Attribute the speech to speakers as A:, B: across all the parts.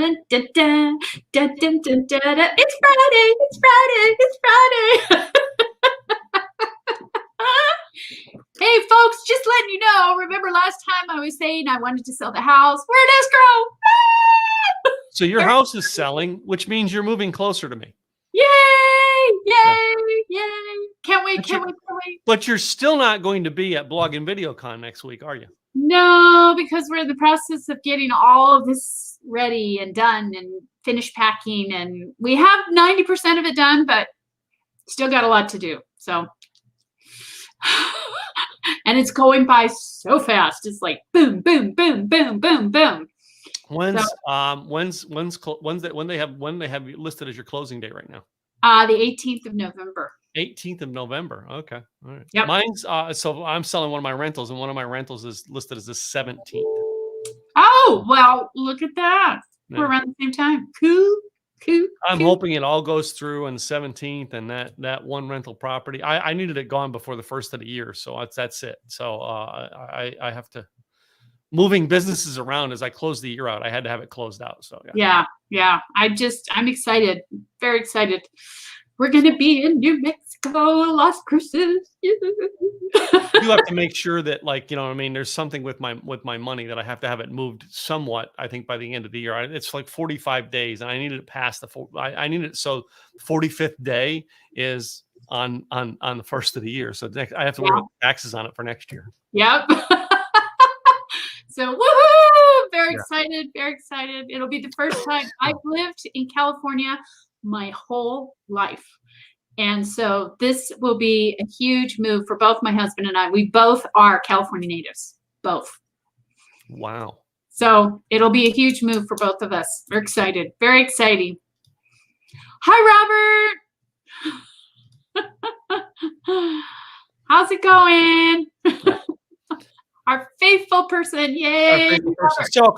A: It's Friday. It's Friday. It's Friday. Hey, folks, just letting you know, remember last time I was saying I wanted to sell the house? We're in escrow.
B: So your house is selling, which means you're moving closer to me.
A: Yay! Yay! Yay! Can't wait, can't wait, can't wait.
B: But you're still not going to be at Blog and VideoCon next week, are you?
A: No, because we're in the process of getting all of this ready and done and finished packing. And we have 90% of it done, but still got a lot to do. So, and it's going by so fast. It's like boom, boom, boom, boom, boom, boom.
B: When they have you listed as your closing date right now?
A: The 18th of November.
B: 18th of November. Okay. All right.
A: Yep.
B: Mine's so I'm selling one of my rentals, and one of my rentals is listed as the 17th.
A: Oh, well, look at that.
B: Yeah.
A: We're around the same time. Cool.
B: I'm hoping it all goes through on the 17th, and that one rental property. I needed it gone before the first of the year, so that's it. So I have to moving businesses around as I close the year out. I had to have it closed out. So
A: yeah. I'm excited. Very excited. We're gonna be in New Mexico, Las Cruces.
B: You have to make sure that, like, you know what I mean, there's something with my money that I have to have it moved somewhat, I think, by the end of the year. It's like 45 days, and I needed it past I needed it so 45th day is on the first of the year. So I have to worry about taxes on it for next year.
A: Yep. So woohoo! Very excited, very excited. It'll be the first time I've lived in California my whole life. And so this will be a huge move for both my husband and I. We both are California natives, both.
B: Wow.
A: So it'll be a huge move for both of us. We're excited. Very exciting. Hi, Robert. How's it going? Our faithful person. Yay.
B: So a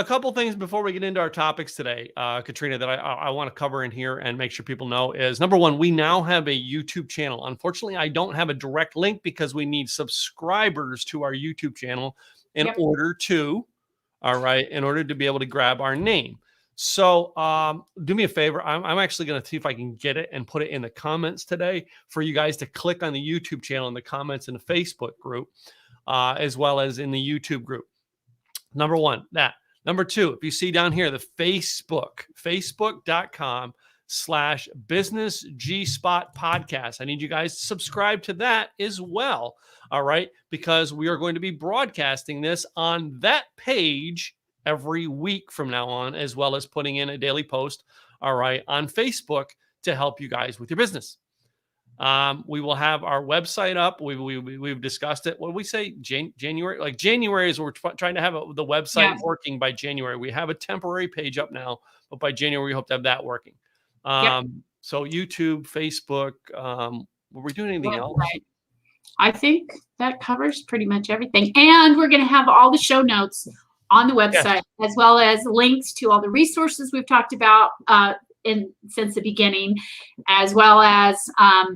B: couple things before we get into our topics today, Katrina, that I want to cover in here and make sure people know is, number one, we now have a YouTube channel. Unfortunately, I don't have a direct link because we need subscribers to our YouTube channel in order to be able to grab our name. So do me a favor. I'm actually going to see if I can get it and put it in the comments today for you guys to click on the YouTube channel in the comments in the Facebook group. As well as in the YouTube group. Number one, that. Number two, if you see down here, the facebook.com/businessgspot podcast. I need you guys to subscribe to that as well. All right. Because we are going to be broadcasting this on that page every week from now on, as well as putting in a daily post, all right, on Facebook to help you guys with your business. We will have our website up. We've discussed it. What do we say? January? Like January is we're trying to have the website working by January. We have a temporary page up now, but by January we hope to have that working. So YouTube, Facebook. Were we doing anything else?
A: Right. I think that covers pretty much everything. And we're going to have all the show notes on the website, as well as links to all the resources we've talked about since the beginning, as well as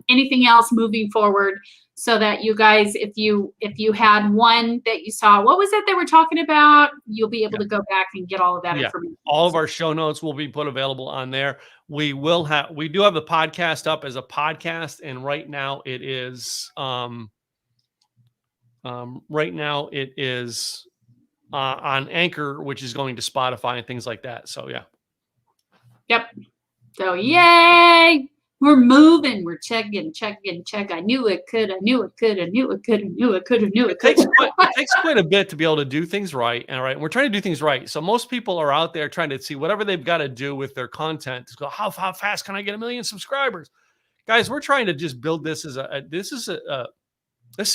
A: anything else moving forward, so that you guys, if you had one that you saw, what was it that we're talking about, you'll be able to go back and get all of that information.
B: All of our show notes will be put available on there. We do have the podcast up as a podcast, and right now it is on Anchor, which is going to Spotify and things like that. So
A: Yep. So yay, we're moving. We're checking. I knew it could.
B: It takes quite a bit to be able to do things right. And we're trying to do things right. So most people are out there trying to see whatever they've got to do with their content to go, how fast can I get 1 million subscribers? Guys, we're trying to just build this as this is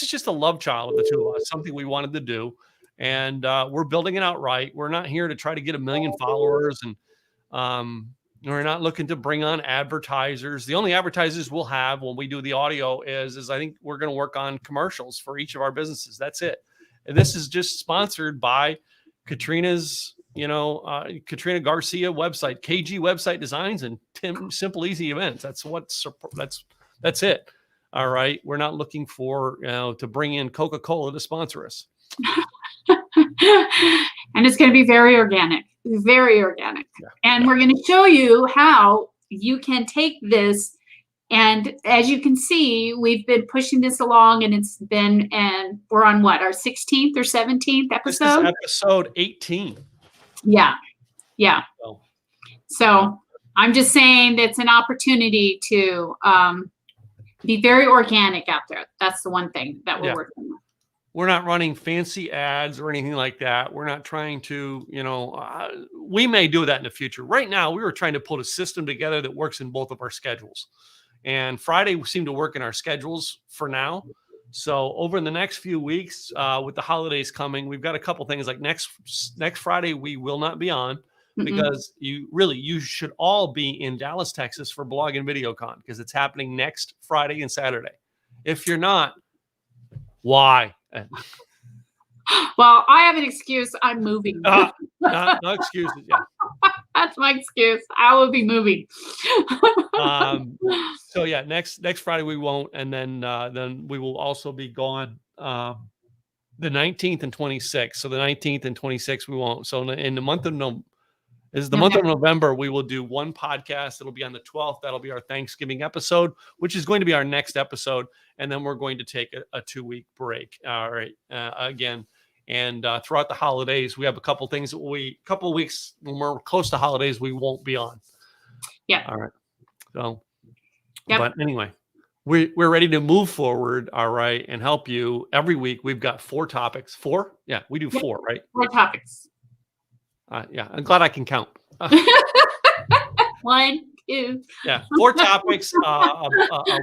B: just a love child of the two of us, something we wanted to do. And we're building it out right. We're not here to try to get 1 million followers, and we're not looking to bring on advertisers. The only advertisers we'll have when we do the audio is I think we're going to work on commercials for each of our businesses. That's it. And this is just sponsored by Katrina's, Katrina Garcia website, KG Website Designs, and Tim Simple Easy Events. That's it. All right. We're not looking for, to bring in Coca-Cola to sponsor us.
A: And it's going to be very organic. very organic.
B: Yeah.
A: And we're going to show you how you can take this. And as you can see, we've been pushing this along, and it's been, and we're on what, our 16th or 17th episode?
B: This is episode 18.
A: Yeah. Yeah. So I'm just saying that's an opportunity to be very organic out there. That's the one thing that we're working on.
B: We're not running fancy ads or anything like that. We're not trying to, we may do that in the future. Right now, we were trying to put a system together that works in both of our schedules. And Friday seemed to work in our schedules for now. So over the next few weeks, with the holidays coming, we've got a couple things like next Friday, we will not be on because you should all be in Dallas, Texas for Blog and VideoCon because it's happening next Friday and Saturday. If you're not, why?
A: Well, I have an excuse. I'm moving.
B: No excuses. Yeah.
A: That's my excuse. I will be moving.
B: So yeah, next Friday we won't, and then we will also be gone the 19th and 26th. So the 19th and 26th we won't. So in the month of November, we will do one podcast. It'll be on the 12th. That'll be our Thanksgiving episode, which is going to be our next episode. And then we're going to take a 2-week break. All right. Again. And throughout the holidays, we have a couple things that couple weeks when we're close to holidays, we won't be on.
A: Yeah.
B: All right. So, but anyway, we're ready to move forward. All right. And help you every week. We've got 4 topics. 4? Yeah. We do 4, right?
A: 4 topics.
B: Yeah. I'm glad I can count.
A: 1, 2.
B: Yeah. 4 topics, a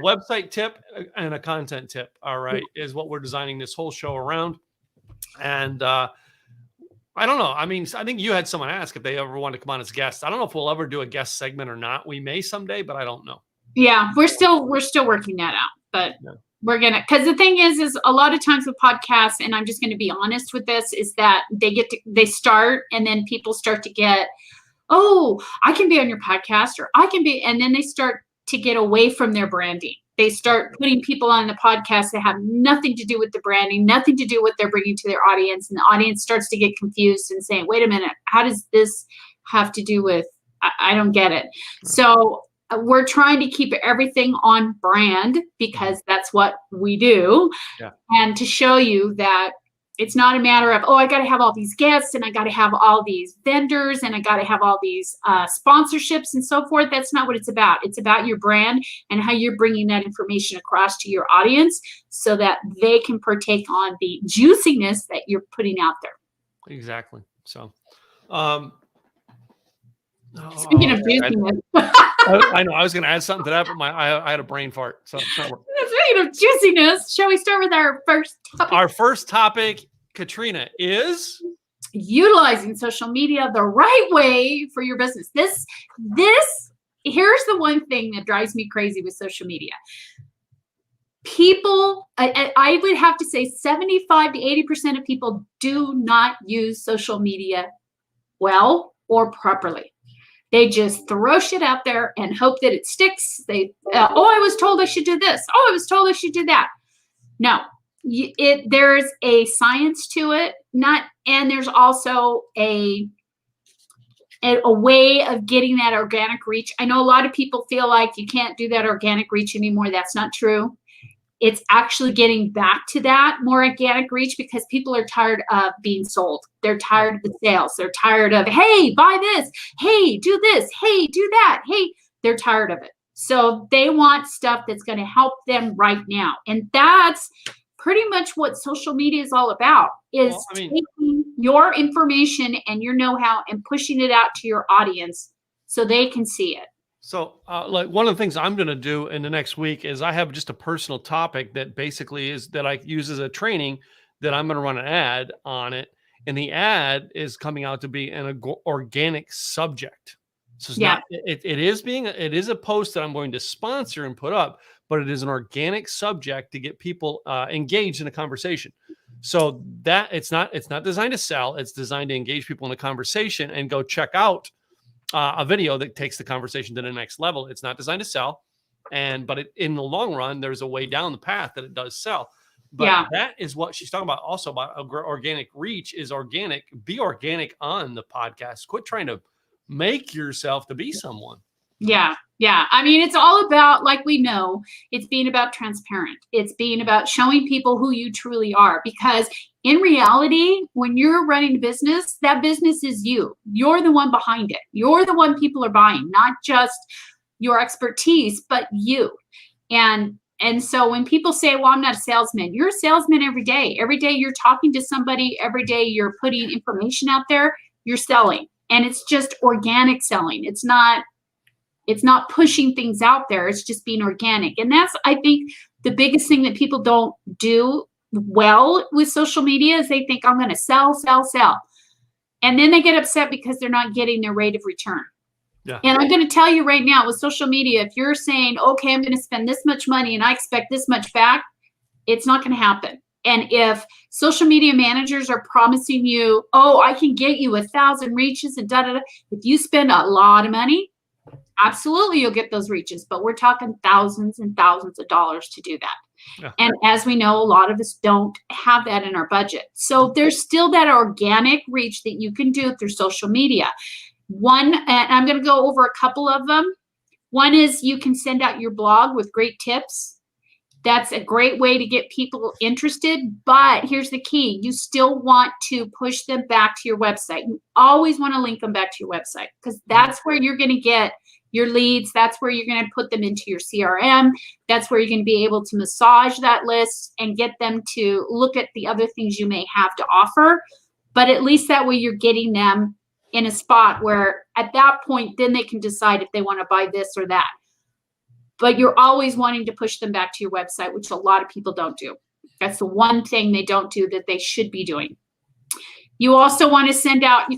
B: website tip and a content tip. All right. Is what we're designing this whole show around. And I don't know. I mean, I think you had someone ask if they ever want to come on as guests. I don't know if we'll ever do a guest segment or not. We may someday, but I don't know. Yeah,
A: we're still working that out. But we're gonna, because the thing is a lot of times with podcasts, and I'm just going to be honest with this, is that they start, and then people start to get, oh, I can be on your podcast, or I can be, and then they start to get away from their branding. They start putting people on the podcast that have nothing to do with the branding, nothing to do with what they're bringing to their audience. And the audience starts to get confused and saying, wait a minute, how does this have to do with, I don't get it. So we're trying to keep everything on brand because that's what we do. Yeah. And to show you that it's not a matter of, oh, I got to have all these guests and I got to have all these vendors and I got to have all these sponsorships and so forth. That's not what it's about. It's about your brand and how you're bringing that information across to your audience so that they can partake on the juiciness that you're putting out there.
B: Exactly. So,
A: speaking of juiciness.
B: I know I was going to add something to that, but I had a brain fart. So
A: speaking of juiciness, shall we start with our first topic?
B: Our first topic, Katrina, is
A: utilizing social media the right way for your business. This here's the one thing that drives me crazy with social media. People, I would have to say 75 to 80% of people do not use social media well or properly. They just throw shit out there and hope that it sticks. I was told I should do this. Oh, I was told I should do that. No, there's a science to it. And there's also a way of getting that organic reach. I know a lot of people feel like you can't do that organic reach anymore. That's not true. It's actually getting back to that more organic reach because people are tired of being sold. They're tired of the sales. They're tired of, hey, buy this. Hey, do this. Hey, do that. Hey, they're tired of it. So they want stuff that's going to help them right now. And that's pretty much what social media is all about, is taking your information and your know-how and pushing it out to your audience so they can see it.
B: So like one of the things I'm going to do in the next week is I have just a personal topic that basically is that I use as a training that I'm going to run an ad on it. And the ad is coming out to be an organic subject. So it's not, it is a post that I'm going to sponsor and put up, but it is an organic subject to get people engaged in a conversation. So that it's not designed to sell. It's designed to engage people in a conversation and go check out a video that takes the conversation to the next level. It's not designed to sell, but in the long run, there's a way down the path that it does sell. But that is what she's talking about. Also about organic reach is organic. Be organic on the podcast. Quit trying to make yourself to be someone.
A: Yeah. Yeah. I mean, it's all about, like we know, it's being about transparent. It's being about showing people who you truly are. Because in reality, when you're running a business, that business is you. You're the one behind it. You're the one people are buying, not just your expertise, but you. And so when people say, well, I'm not a salesman, you're a salesman every day. Every day you're talking to somebody. Every day you're putting information out there. You're selling. And it's just organic selling. It's not pushing things out there. It's just being organic. And that's, I think, the biggest thing that people don't do well with social media is they think, I'm going to sell, sell, sell. And then they get upset because they're not getting their rate of return.
B: Yeah.
A: And I'm going to tell you right now with social media, if you're saying, okay, I'm going to spend this much money and I expect this much back, it's not going to happen. And if social media managers are promising you, oh, I can get you 1,000 reaches and if you spend a lot of money, absolutely you'll get those reaches. But we're talking thousands and thousands of dollars to do that. Yeah. And as we know, a lot of us don't have that in our budget. So there's still that organic reach that you can do through social media. One, and I'm going to go over a couple of them. One is you can send out your blog with great tips. That's a great way to get people interested. But here's the key. You still want to push them back to your website. You always want to link them back to your website because that's where you're going to get your leads. That's where you're going to put them into your CRM. That's where you're going to be able to massage that list and get them to look at the other things you may have to offer. But at least that way you're getting them in a spot where at that point, then they can decide if they want to buy this or that. But you're always wanting to push them back to your website, which a lot of people don't do. That's the one thing they don't do that they should be doing. You also want to send out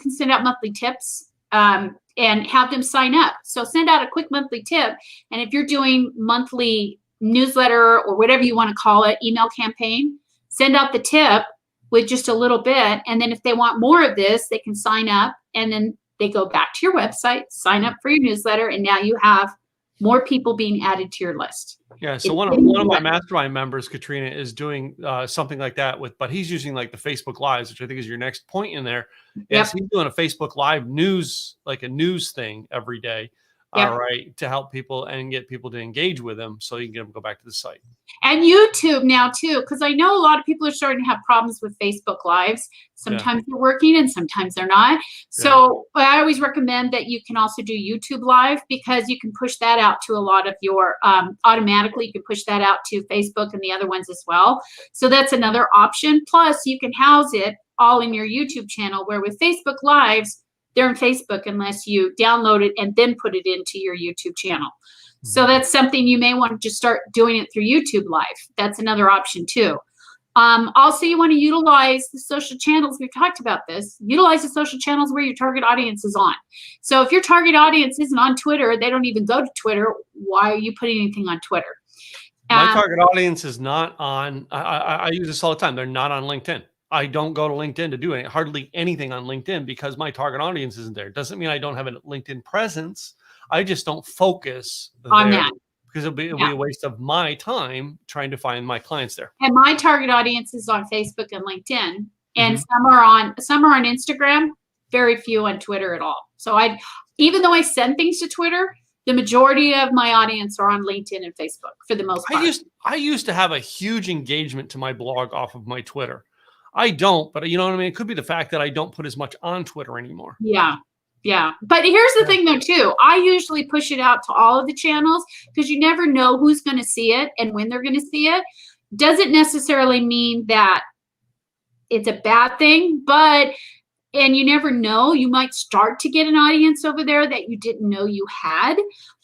A: monthly tips and have them sign up. So send out a quick monthly tip. And if you're doing monthly newsletter or whatever you want to call it, email campaign, send out the tip with just a little bit. And then if they want more of this, they can sign up and then they go back to your website, sign up for your newsletter. And now you have more people being added to your list.
B: Yeah. So one of my mastermind members, Katrina, is doing something like that but he's using like the Facebook Lives, which I think is your next point in there. Yes. He's doing a Facebook Live news, like a news thing every day. All right. To help people and get people to engage with them so you can get them to go back to the site. And
A: YouTube now too, because I know a lot of people are starting to have problems with Facebook Lives. Sometimes they're working and sometimes they're not. So I always recommend that you can also do YouTube Live because you can push that out to a lot of your, automatically you can push that out to Facebook and the other ones as well. So that's another option. Plus you can house it all in your YouTube channel where with Facebook Lives, they're in Facebook unless you download it and then put it into your YouTube channel. So that's something you may want to just start doing it through YouTube Live. That's another option too. Also, you want to utilize the social channels. We've talked about this. Utilize the social channels where your target audience is on. So if your target audience isn't on Twitter, they don't even go to Twitter, why are you putting anything on Twitter?
B: My target audience is not on, I use this all the time. They're not on LinkedIn. I don't go to LinkedIn to do hardly anything on LinkedIn because my target audience isn't there. Doesn't mean I don't have a LinkedIn presence. I just don't focus on that because it'll be a waste of my time trying to find my clients there.
A: And my target audience is on Facebook and LinkedIn, and some are on Instagram. Very few on Twitter at all. So even though I send things to Twitter, the majority of my audience are on LinkedIn and Facebook for the most part.
B: I used to have a huge engagement to my blog off of my Twitter. I don't, but you know what I mean? It could be the fact that I don't put as much on Twitter anymore.
A: Yeah. Yeah. But here's the thing though, too. I usually push it out to all of the channels because you never know who's going to see it and when they're going to see it. Doesn't necessarily mean that it's a bad thing, and you never know, you might start to get an audience over there that you didn't know you had.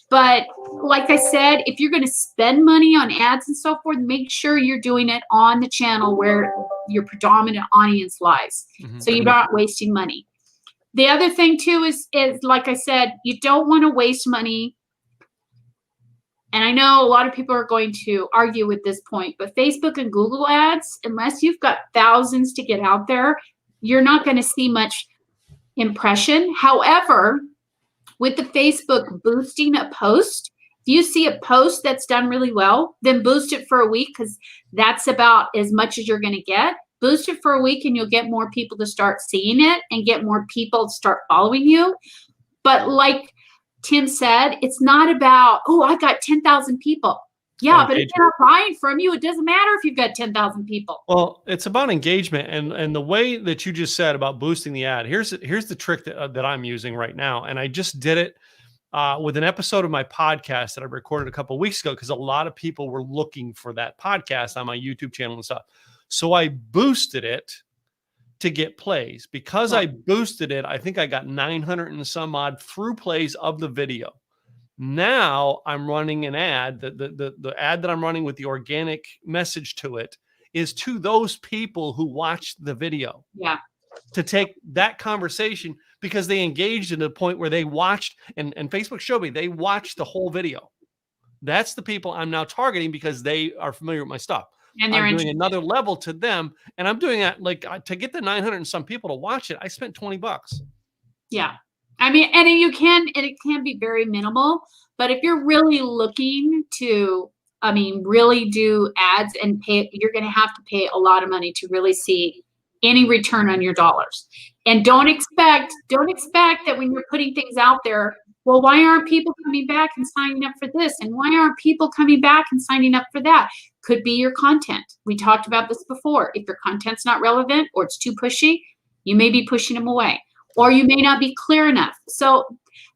A: But like I said, if you're going to spend money on ads and so forth, make sure you're doing it on the channel where your predominant audience lies. So you're not wasting money. The other thing too is like I said, you don't want to waste money. And I know a lot of people are going to argue with this point, but Facebook and Google ads, unless you've got thousands to get out there, you're not going to see much impression. However, with the Facebook boosting a post If you see a post that's done really well, then boost it for a week, because that's about as much as you're going to get. Boost it for a week and you'll get more people to start seeing it and get more people to start following you. But like Tim said, it's not about, oh, I got 10,000 people. Yeah, but if they're not buying from you, it doesn't matter if you've got 10,000 people.
B: Well, it's about engagement, and the way that you just said about boosting the ad. Here's the trick that I'm using right now, and I just did it with an episode of my podcast that I recorded a couple of weeks ago, because a lot of people were looking for that podcast on my YouTube channel and stuff. So I boosted it to get plays. Because I boosted it, I think I got 900 and some odd through plays of the video. Now I'm running an ad. The ad that I'm running with the organic message to it is to those people who watched the video.
A: Yeah.
B: To take that conversation, because they engaged to the point where they watched, and Facebook showed me they watched the whole video. That's the people I'm now targeting, because they are familiar with my stuff.
A: And they're
B: doing another level to them, and I'm doing that like to get the 900 and some people to watch it. I spent $20.
A: Yeah. I mean, and it can be very minimal, but if you're really looking to, really do ads and pay, you're going to have to pay a lot of money to really see any return on your dollars. And don't expect that when you're putting things out there, well, why aren't people coming back and signing up for this? And why aren't people coming back and signing up for that? Could be your content. We talked about this before. If your content's not relevant or it's too pushy, you may be pushing them away, or you may not be clear enough. So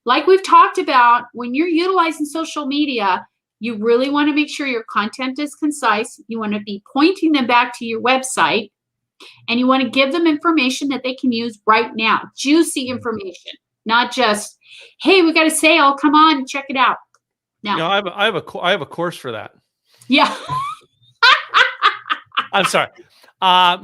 A: like we've talked about, when you're utilizing social media, you really want to make sure your content is concise. You want to be pointing them back to your website, and you want to give them information that they can use right now. Juicy information, not just, hey, we got a sale, come on, check it out. Now,
B: I have a course for that.
A: Yeah.
B: I'm sorry.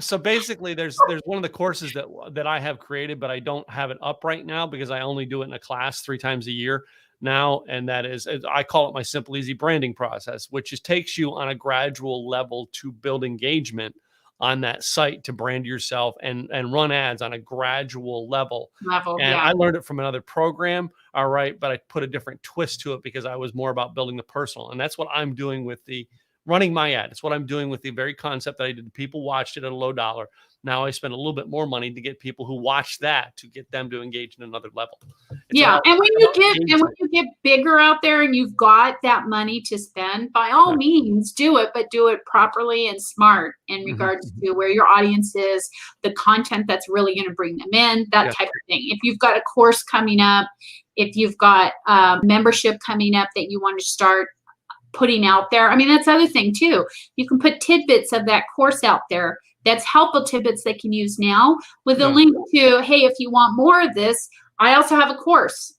B: So basically, there's one of the courses that I have created, but I don't have it up right now because I only do it in a class 3 times a year now, and that is, I call it my Simple Easy branding process, which is takes you on a gradual level to build engagement on that site, to brand yourself and run ads on a gradual level. I learned it from another program. All right. But I put a different twist to it because I was more about building the personal. And that's what I'm doing with the running my ad. It's what I'm doing with the very concept that I did. People watched it at a low dollar. Now I spend a little bit more money to get people who watch that, to get them to engage in another level.
A: And when you get bigger out there and you've got that money to spend, by all means do it, but do it properly and smart in regards to where your audience is, the content that's really going to bring them in, that type of thing. If you've got a course coming up, if you've got membership coming up that you want to start putting out there, that's the other thing too. You can put tidbits of that course out there. That's helpful tidbits they can use now with a link to, hey, if you want more of this, I also have a course.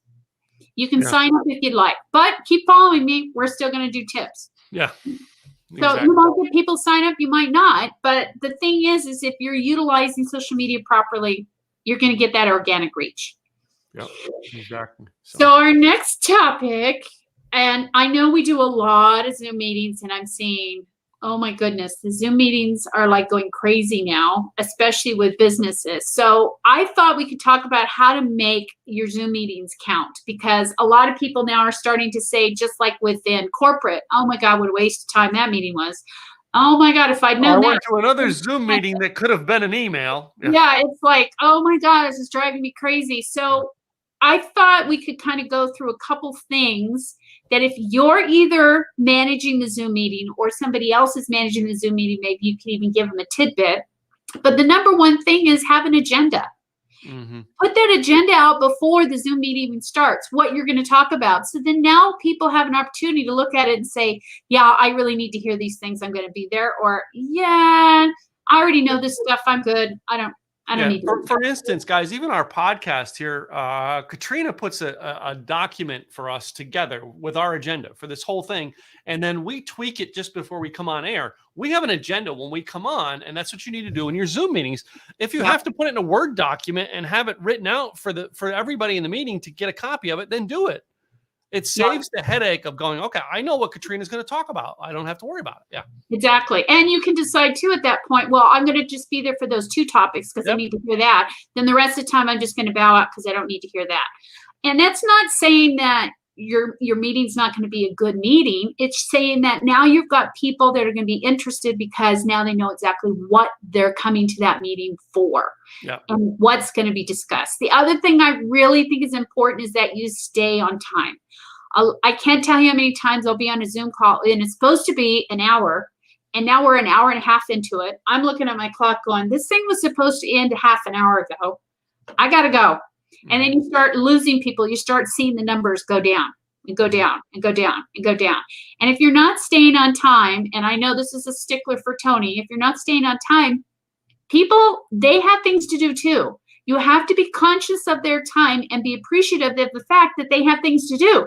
A: You can sign up if you'd like, but keep following me. We're still going to do tips.
B: Yeah.
A: So you might get people sign up, you might not. But the thing is if you're utilizing social media properly, you're going to get that organic reach.
B: Yeah, exactly.
A: So our next topic, and I know we do a lot of Zoom meetings, and I'm seeing, oh my goodness, the Zoom meetings are like going crazy now, especially with businesses. So I thought we could talk about how to make your Zoom meetings count, because a lot of people now are starting to say, just like within corporate, oh my God, what a waste of time that meeting was. Oh my God, if I'd known that.
B: I went to another Zoom meeting that could have been an email.
A: Yeah, it's like, oh my God, this is driving me crazy. So I thought we could kind of go through a couple things that if you're either managing the Zoom meeting or somebody else is managing the Zoom meeting, maybe you can even give them a tidbit. But the number one thing is have an agenda. Put that agenda out before the Zoom meeting even starts, what you're going to talk about. So then now people have an opportunity to look at it and say, yeah, I really need to hear these things. I'm going to be there. Or, yeah, I already know this stuff. I'm good. I don't need to.
B: For instance, guys, even our podcast here, Katrina puts a document for us together with our agenda for this whole thing. And then we tweak it just before we come on air. We have an agenda when we come on, and that's what you need to do in your Zoom meetings. If you have to put it in a Word document and have it written out for everybody in the meeting to get a copy of it, then do it. It saves the headache of going, okay, I know what Katrina's going to talk about. I don't have to worry about it. Yeah,
A: exactly. And you can decide too at that point, well, I'm going to just be there for those 2 topics because I need to hear that. Then the rest of the time, I'm just going to bow out because I don't need to hear that. And that's not saying that your meeting's not going to be a good meeting. It's saying that now you've got people that are going to be interested because now they know exactly what they're coming to that meeting for.
B: Yeah.
A: And what's going to be discussed. The other thing I really think is important is that you stay on time. I can't tell you how many times I'll be on a Zoom call and it's supposed to be an hour, and now we're an hour and a half into it. I'm looking at my clock going, this thing was supposed to end half an hour ago. I got to go. And then you start losing people. You start seeing the numbers go down and go down and go down and go down. And if you're not staying on time, and I know this is a stickler for Tony, if you're not staying on time, people, they have things to do too. You have to be conscious of their time and be appreciative of the fact that they have things to do.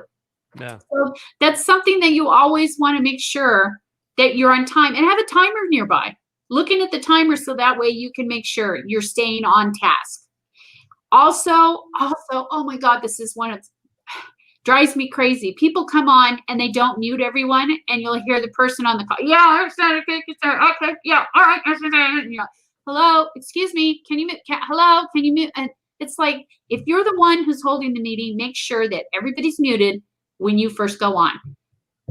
B: Yeah.
A: So that's something that you always want to make sure that you're on time, and have a timer nearby. Looking at the timer so that way you can make sure you're staying on task. Also, oh my God, this is one of drives me crazy. People come on and they don't mute everyone, and you'll hear the person on the call. Yeah, okay, yeah, all right. Yeah. Hello, excuse me, can you mute? Hello, can you mute? And it's like, if you're the one who's holding the meeting, make sure that everybody's muted when you first go on.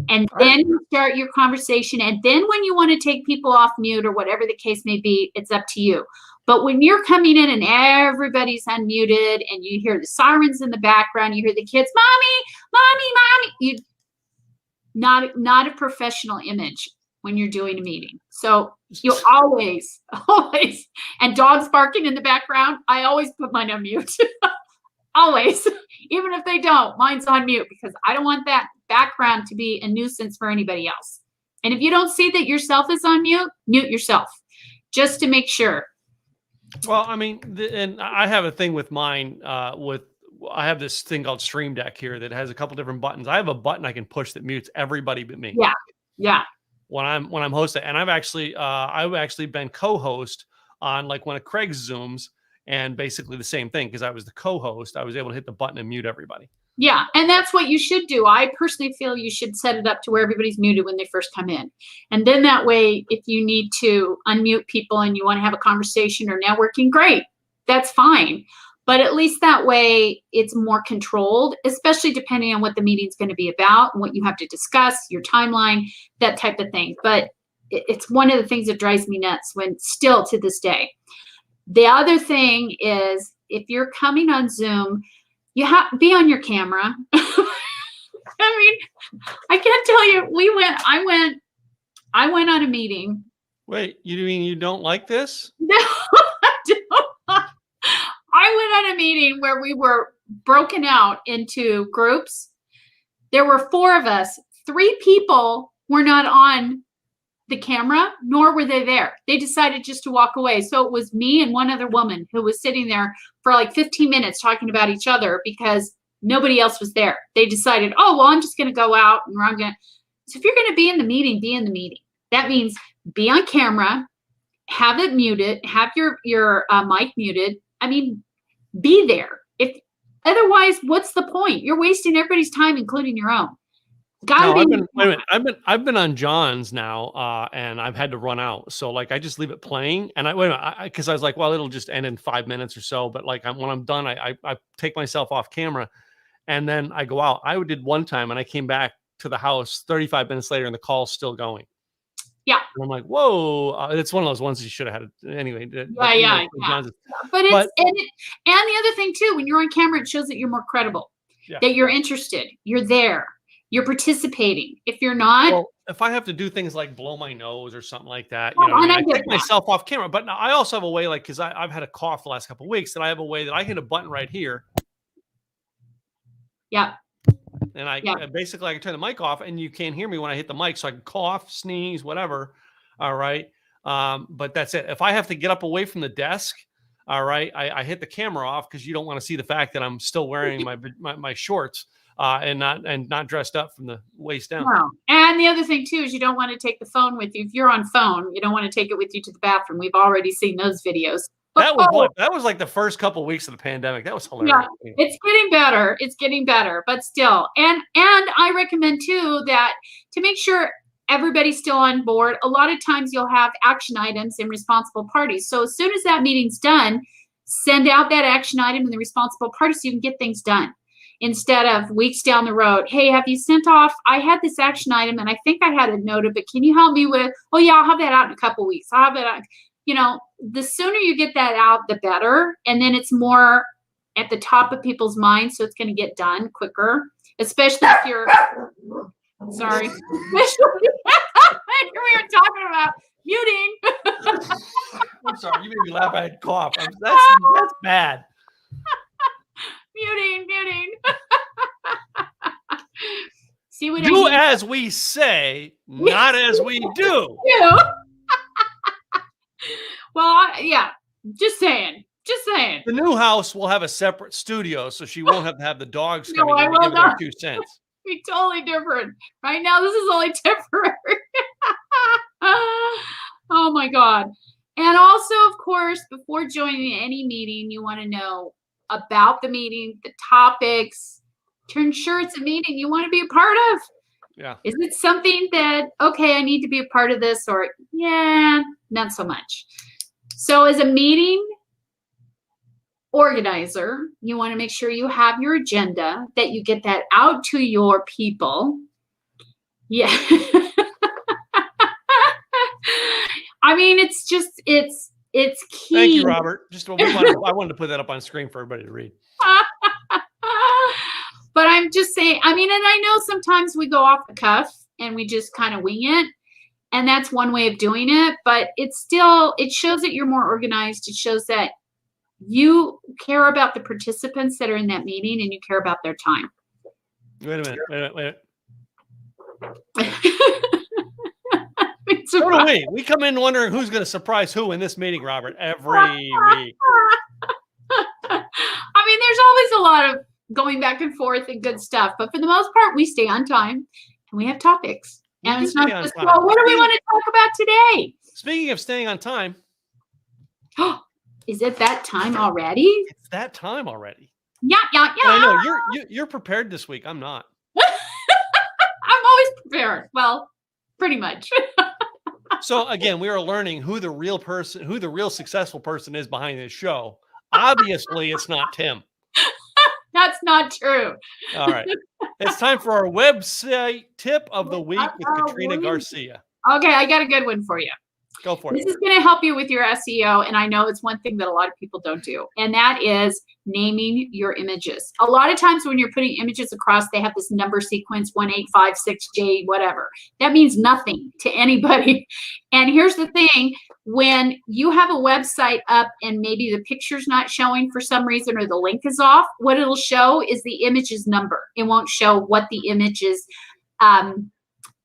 A: And then you start your conversation. And then when you want to take people off mute or whatever the case may be, it's up to you. But when you're coming in and everybody's unmuted and you hear the sirens in the background, you hear the kids, mommy, not a professional image when you're doing a meeting. So you always, and dogs barking in the background, I always put mine on mute. Always, even if they don't, mine's on mute because I don't want that background to be a nuisance for anybody else. And if you don't see that yourself is on mute, mute yourself just to make sure.
B: Well, I mean, and I have a thing with mine. I have this thing called Stream Deck here that has a couple different buttons. I have a button I can push that mutes everybody but me.
A: Yeah.
B: When I'm hosting, and I've actually been co-host on like one of Craig's Zooms, and basically the same thing because I was the co-host. I was able to hit the button and mute everybody.
A: Yeah, and that's what you should do. I personally feel you should set it up to where everybody's muted when they first come in. And then that way, if you need to unmute people and you want to have a conversation or networking, great, that's fine. But at least that way, it's more controlled, especially depending on what the meeting's going to be about and what you have to discuss, your timeline, that type of thing. But it's one of the things that drives me nuts when still to this day. The other thing is, if you're coming on Zoom, you have to be on your camera. I mean, I can't tell you, I went on a meeting.
B: Wait, you mean you don't like this?
A: No, I don't. I went on a meeting where we were broken out into groups. There were 4 of us. 3 people were not on the camera, nor were they there. They decided just to walk away. So it was me and one other woman who was sitting there for like 15 minutes talking about each other because nobody else was there. They decided, oh, well, I'm just going to go out and I'm going to. So if you're going to be in the meeting, be in the meeting. That means be on camera, have it muted, have your mic muted. I mean, be there. If otherwise, what's the point? You're wasting everybody's time, including your own.
B: I've been on John's now, and I've had to run out. So like, I just leave it playing, and because I was like, well, it'll just end in 5 minutes or so. But like, when I'm done, I take myself off camera, and then I go out. I did one time, and I came back to the house 35 minutes later, and the call's still going.
A: Yeah,
B: and I'm like, whoa, it's one of those ones you should have had anyway.
A: Yeah. But and the other thing too, when you're on camera, it shows that you're more credible, that you're interested, you're there. You're participating. If you're not,
B: well, if I have to do things like blow my nose or something like that, I take myself off camera. But now I also have a way, like, because I've had a cough the last couple of weeks, that I have a way that I hit a button right here.
A: Yeah.
B: And I basically I can turn the mic off, and you can't hear me when I hit the mic, so I can cough, sneeze, whatever. All right. But that's it. If I have to get up away from the desk, all right, I hit the camera off because you don't want to see the fact that I'm still wearing my shorts. And not dressed up from the waist down.
A: No. And the other thing too is you don't want to take the phone with you. If you're on phone, you don't want to take it with you to the bathroom. We've already seen those videos.
B: That was like the first couple of weeks of the pandemic. That was hilarious.
A: Yeah, it's getting better. It's getting better, but still. And I recommend too that to make sure everybody's still on board, a lot of times you'll have action items in responsible parties. So as soon as that meeting's done, send out that action item in the responsible party so you can get things done. instead of weeks down the road. Hey, have you sent off? I had this action item and I think I had a note of it. Can you help me with? Oh yeah, I'll have that out in a couple weeks. I'll have it out. You know, the sooner you get that out, the better. And then it's more at the top of people's minds, so it's going to get done quicker. Especially if you're sorry. Especially we were talking about muting.
B: I'm sorry, you made me laugh. I had cough. That's bad.
A: Muting. See what I
B: Do
A: mean?
B: as we say, not as we do.
A: Well, yeah, just saying.
B: The new house will have a separate studio, so she won't have to have the dogs
A: No,
B: coming
A: I
B: in
A: will
B: to give her
A: not.
B: 2 cents.
A: Be totally different. Right now, this is only temporary. Oh my God. And also, of course, before joining any meeting, you want to know about the meeting, the topics, to ensure it's a meeting you want to be a part of.
B: Yeah.
A: Is it something that, okay, I need to be a part of this, or yeah, not so much. So as a meeting organizer, you want to make sure you have your agenda, that you get that out to your people. Yeah. I mean, it's key.
B: Thank you, Robert. I wanted to put that up on screen for everybody to read.
A: But I'm just saying, I mean, and I know sometimes we go off the cuff and we just kind of wing it. And that's one way of doing it. But it shows that you're more organized. It shows that you care about the participants that are in that meeting and you care about their time.
B: Wait a minute.
A: So
B: do we? We come in wondering who's going to surprise who in this meeting, Robert, every week.
A: I mean, there's always a lot of going back and forth and good stuff. But for the most part, we stay on time and we have topics. And it's not just, well, what do we want to talk about today?
B: Speaking of staying on time.
A: Is it that time already?
B: It's that time already.
A: Yeah.
B: And I know you're prepared this week. I'm not.
A: I'm always prepared. Well, pretty much.
B: So again, we are learning who the real successful person is behind this show. Obviously, it's not Tim.
A: That's not true.
B: All right. It's time for our website tip of the week with Katrina Garcia.
A: Okay, I got a good one for you.
B: Go for it.
A: This is going to help you with your SEO, and I know it's one thing that a lot of people don't do, and that is naming your images. A lot of times when you're putting images across, they have this number sequence, 1856J, whatever. That means nothing to anybody. And here's the thing, when you have a website up and maybe the picture's not showing for some reason or the link is off, what it'll show is the image's number. It won't show what the image is,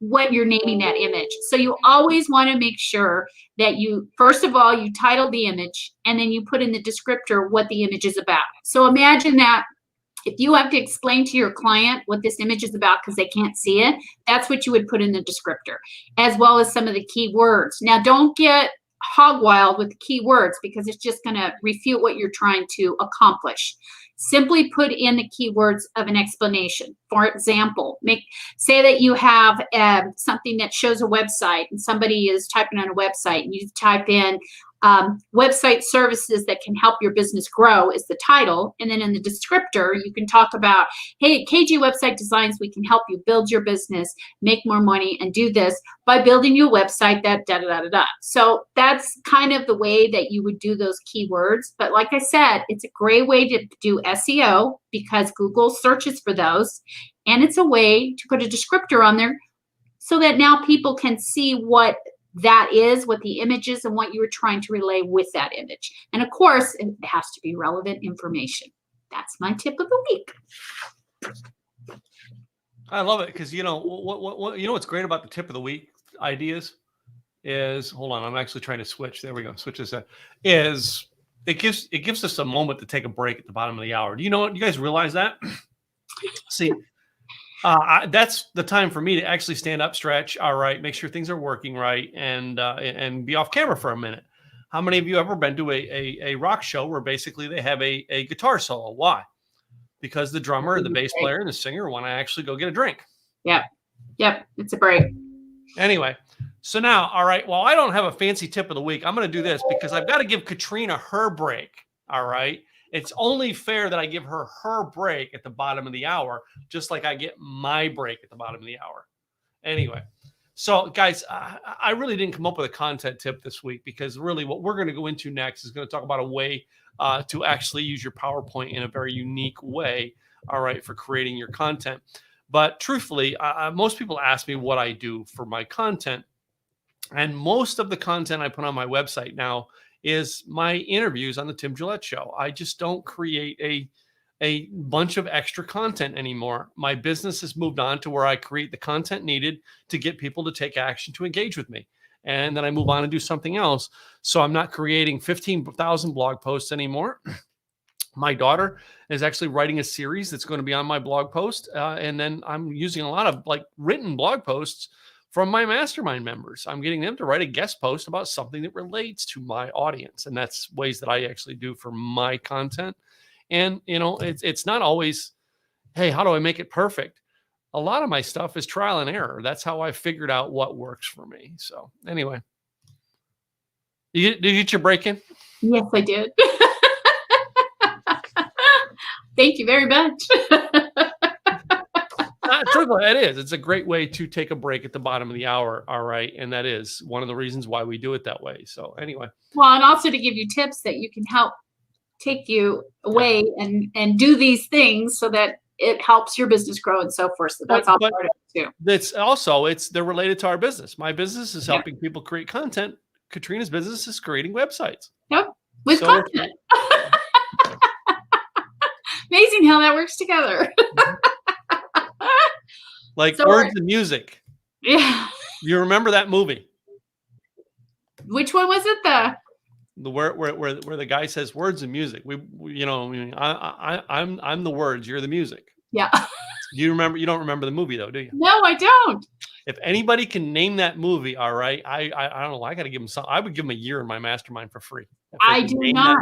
A: when you're naming that image. So you always want to make sure that you, first of all, you title the image and then you put in the descriptor what the image is about. So imagine that if you have to explain to your client what this image is about because they can't see it, that's what you would put in the descriptor, as well as some of the keywords. Now, don't get hog wild with the keywords because it's just going to refute what you're trying to accomplish. Simply put in the keywords of an explanation. For example, say that you have something that shows a website and somebody is typing on a website and you type in website services that can help your business grow is the title. And then in the descriptor, you can talk about, hey, at KG Website Designs, we can help you build your business, make more money, and do this by building you a website that da-da-da-da-da. So that's kind of the way that you would do those keywords. But like I said, it's a great way to do SEO because Google searches for those. And it's a way to put a descriptor on there so that now people can see what that is, what the image is, and what you were trying to relay with that image. And of course, it has to be relevant information. That's my tip of the week.
B: I love it because you know what's great about the tip of the week ideas is, hold on, I'm actually trying to switch. There we go. Switch this up. Is it gives us a moment to take a break at the bottom of the hour. Do you guys realize that? See. That's the time for me to actually stand up, stretch, all right, make sure things are working right, and be off camera for a minute. How many of you ever been to a rock show where basically they have a guitar solo? Why? Because the drummer, the bass player, and the singer want to actually go get a drink.
A: Yep. It's a break.
B: Anyway, so now, all right, well, I don't have a fancy tip of the week. I'm going to do this because I've got to give Katrina her break, all right? It's only fair that I give her her break at the bottom of the hour, just like I get my break at the bottom of the hour. Anyway, so guys, I really didn't come up with a content tip this week, because really what we're going to go into next is going to talk about a way to actually use your PowerPoint in a very unique way, all right, for creating your content. But truthfully, most people ask me what I do for my content. And most of the content I put on my website now is my interviews on the Tim Gillette Show. I just don't create a bunch of extra content anymore. My business has moved on to where I create the content needed to get people to take action to engage with me. And then I move on and do something else. So I'm not creating 15,000 blog posts anymore. My daughter is actually writing a series that's going to be on my blog post. And then I'm using a lot of like written blog posts from my mastermind members. I'm getting them to write a guest post about something that relates to my audience. And that's ways that I actually do for my content. And, you know, it's not always, hey, how do I make it perfect? A lot of my stuff is trial and error. That's how I figured out what works for me. So anyway, did you get your break in?
A: Yes, I did. Thank you very much.
B: Truthfully, it is. It's a great way to take a break at the bottom of the hour. All right. And that is one of the reasons why we do it that way. So anyway.
A: Well, and also to give you tips that you can help take you away and do these things so that it helps your business grow and so forth. So that's all part of it too.
B: That's also, they're related to our business. My business is helping people create content. Katrina's business is creating websites.
A: Yep. With content. Amazing how that works together.
B: Like Words and Music.
A: Yeah.
B: You remember that movie?
A: Which one was it?
B: Where the guy says words and music. We you know, I'm the words, you're the music.
A: Yeah.
B: You don't remember the movie though, do you?
A: No, I don't.
B: If anybody can name that movie, all right. I don't know. I got to give them some. I would give them a year in my mastermind for free.
A: I do not.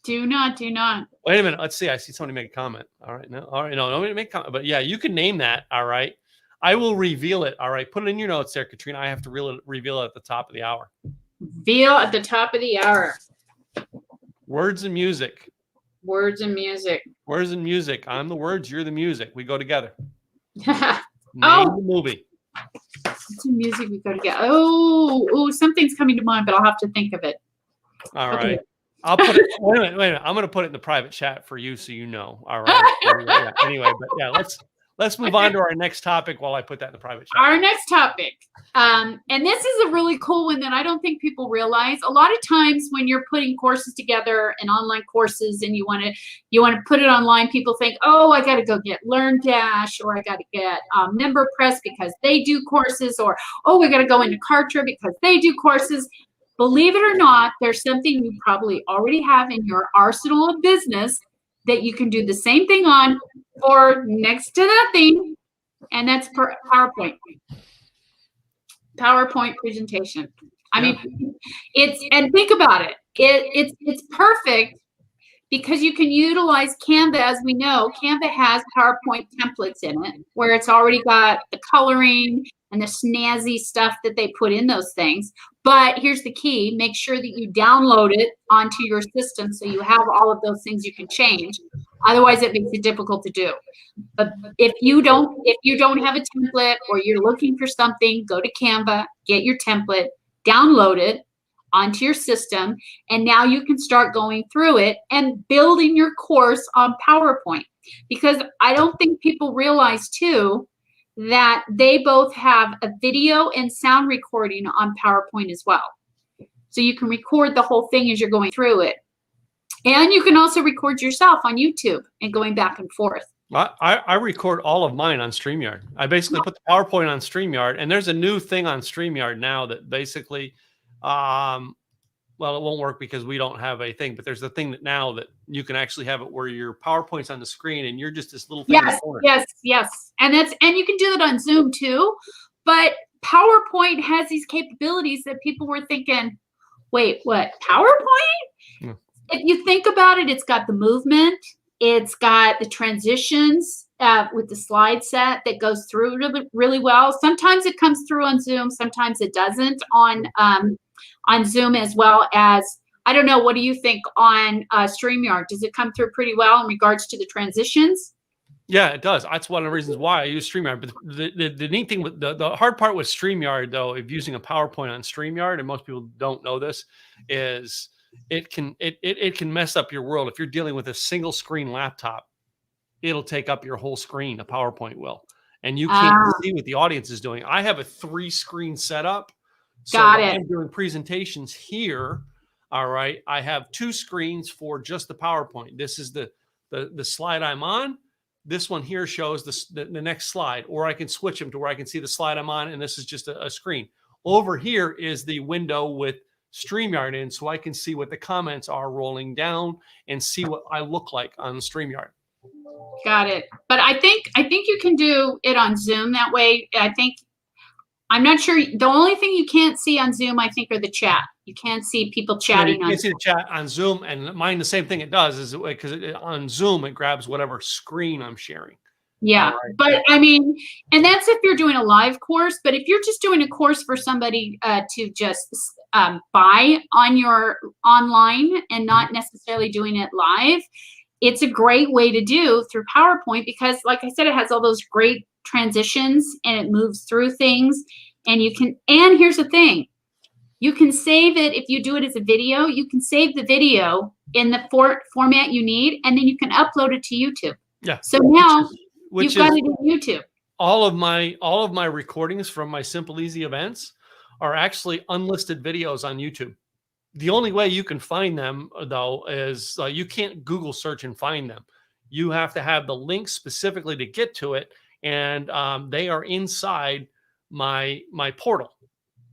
A: Do not.
B: Wait a minute. Let's see. I see somebody make a comment. All right. No. All right. No. Nobody make a comment. But yeah, you can name that. All right. I will reveal it. All right. Put it in your notes there, Katrina. I have to reveal it at the top of the hour.
A: Reveal at the top of the hour.
B: Words and music.
A: Words and music.
B: Words and music. I'm the words. You're the music. We go together. Name
A: the
B: movie.
A: Words and music. We go together. Oh, something's coming to mind, but I'll have to think of it.
B: All right. I'll put it. Wait a minute. I'm going to put it in the private chat for you, so you know. All right. Anyway, but yeah, let's move on to our next topic while I put that in the private chat. Our
A: next topic, and this is a really cool one that I don't think people realize. A lot of times when you're putting courses together and online courses, and you want to put it online, people think, oh, I got to go get LearnDash, or I got to get MemberPress because they do courses, or oh, we got to go into Kartra because they do courses. Believe it or not, there's something you probably already have in your arsenal of business that you can do the same thing on for next to nothing, and that's PowerPoint. PowerPoint presentation. I mean, and think about it. It's perfect because you can utilize Canva. As we know, Canva has PowerPoint templates in it where it's already got the coloring and the snazzy stuff that they put in those things. But here's the key: make sure that you download it onto your system so you have all of those things you can change. Otherwise, it makes it difficult to do. But if you don't have a template, or you're looking for something, go to Canva, get your template, download it onto your system, and now you can start going through it and building your course on PowerPoint. Because I don't think people realize too that they both have a video and sound recording on PowerPoint as well. So you can record the whole thing as you're going through it. And you can also record yourself on YouTube and going back and forth.
B: I record all of mine on StreamYard. I basically put the PowerPoint on StreamYard, and there's a new thing on StreamYard now that basically, well, it won't work because we don't have a thing, but there's a thing that now that you can actually have it where your PowerPoint's on the screen and you're just this little thing.
A: Yes. And you can do that on Zoom too. But PowerPoint has these capabilities that people were thinking, wait, what? PowerPoint? Yeah. If you think about it, it's got the movement, it's got the transitions with the slide set that goes through really, really well. Sometimes it comes through on Zoom, sometimes it doesn't on Zoom, as well as I don't know. What do you think on StreamYard? Does it come through pretty well in regards to the transitions?
B: Yeah, it does. That's one of the reasons why I use StreamYard. But the neat thing with the hard part with StreamYard, though, if using a PowerPoint on StreamYard, and most people don't know this, is it can mess up your world. If you're dealing with a single screen laptop, it'll take up your whole screen. A PowerPoint will, and you can't see what the audience is doing. I have a 3-screen setup, so
A: Got
B: when
A: it.
B: I'm doing presentations here, all right, I have 2 screens for just the PowerPoint. This is the slide I'm on. This one here shows the next slide, or I can switch them to where I can see the slide I'm on, and this is just a screen. Over here is the window with StreamYard in, so I can see what the comments are rolling down and see what I look like on StreamYard.
A: Got it. But I think you can do it on Zoom that way. I'm not sure. The only thing you can't see on Zoom, I think, are the chat. You can't see people chatting.
B: You can't see the chat on Zoom, and mine, the same thing it does is because on Zoom it grabs whatever screen I'm sharing.
A: Yeah,
B: right.
A: But I mean, and that's if you're doing a live course. But if you're just doing a course for somebody to just buy on your online and not necessarily doing it live, it's a great way to do through PowerPoint because, like I said, it has all those great transitions and it moves through things. And you can, and here's the thing, you can save it if you do it as a video. You can save the video in the format you need, and then you can upload it to YouTube.
B: Yeah.
A: So now
B: which
A: you've got it in YouTube.
B: All of my recordings from my Simple Easy events are actually unlisted videos on YouTube. The only way you can find them, though, is you can't Google search and find them. You have to have the link specifically to get to it, and they are inside my portal.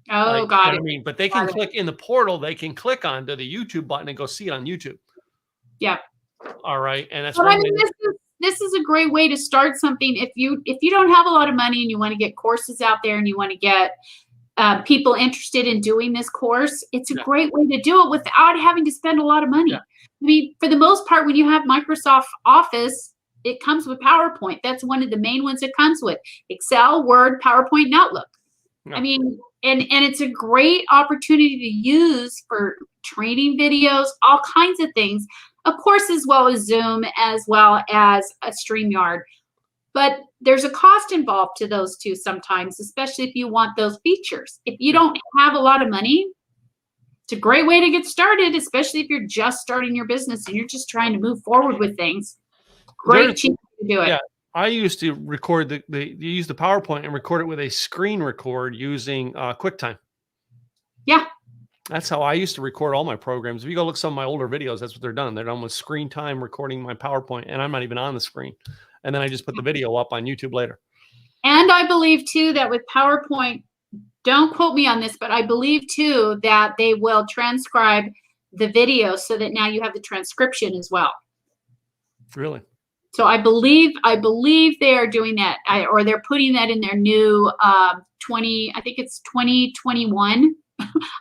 A: Oh, got it.
B: I mean, but they can click in the portal. They can click onto the YouTube button and go see it on YouTube.
A: Yeah.
B: All right, and that's.
A: Well, I mean, this is a great way to start something. If you don't have a lot of money and you want to get courses out there and you want to get people interested in doing this course, it's a great way to do it without having to spend a lot of money.
B: Yeah.
A: I mean, for the most part, when you have Microsoft Office, it comes with PowerPoint. That's one of the main ones it comes with. Excel, Word, PowerPoint, and Outlook. Yeah. I mean, and it's a great opportunity to use for training videos, all kinds of things, of course, as well as Zoom, as well as a StreamYard. But there's a cost involved to those two sometimes, especially if you want those features. If you don't have a lot of money, it's a great way to get started, especially if you're just starting your business and you're just trying to move forward with things. Great cheap way to do it.
B: Yeah, I used to record you use the PowerPoint and record it with a screen record using QuickTime.
A: Yeah.
B: That's how I used to record all my programs. If you go look at some of my older videos, that's what they're done. They're done with screen time recording my PowerPoint, and I'm not even on the screen. And then I just put the video up on YouTube later. And
A: I believe, too, that with PowerPoint, don't quote me on this, but I believe, too, that they will transcribe the video so that now you have the transcription as well.
B: Really?
A: So I believe they are doing that, or they're putting that in their new I think it's 2021.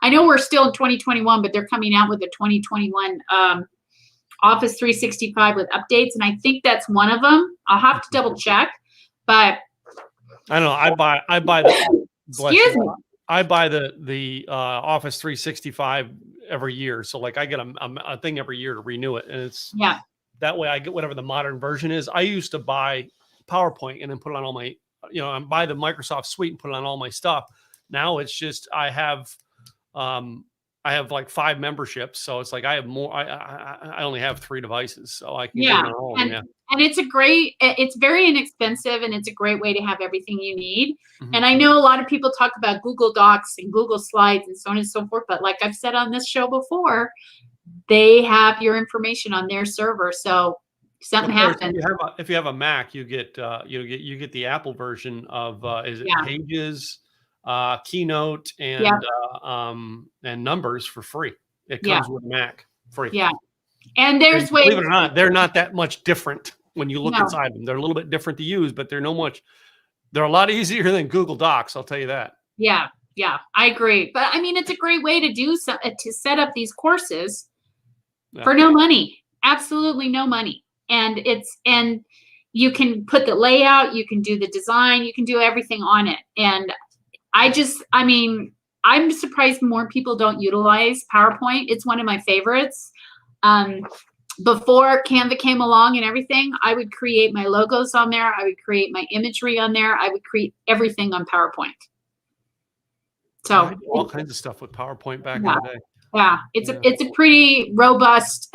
A: I know we're still in 2021, but they're coming out with a 2021 Office 365 with updates, and I think that's one of them. I'll have to double check, but
B: I don't know. I buy the
A: excuse me.
B: I buy the Office 365 every year, so like I get a thing every year to renew it, and it's that way I get whatever the modern version is. I used to buy PowerPoint and then put it on all my, I buy the Microsoft Suite and put it on all my stuff. Now it's just I have like 5 memberships, so it's like I have more. I only have 3 devices, so I can get on all of them.
A: And it's very inexpensive, and it's a great way to have everything you need. Mm-hmm. And I know a lot of people talk about Google Docs and Google Slides and so on and so forth, but like I've said on this show before, they have your information on their server. So if something happens,
B: if you have a Mac, you get the Apple version of is it Pages, Keynote, and Numbers for free. It comes with Mac free.
A: Yeah, and there's ways.
B: Believe it or not, they're not that much different when you look inside them. They're a little bit different to use, but they're a lot easier than Google Docs. I'll tell you that.
A: Yeah, I agree. But I mean, it's a great way to do to set up these courses for no money, absolutely no money, and you can put the layout, you can do the design, you can do everything on it, and I mean, I'm surprised more people don't utilize PowerPoint. It's one of my favorites. Before Canva came along and everything, I would create my logos on there. I would create my imagery on there. I would create everything on PowerPoint. So
B: I do all kinds of stuff with PowerPoint back in the day.
A: Yeah, it's a pretty robust,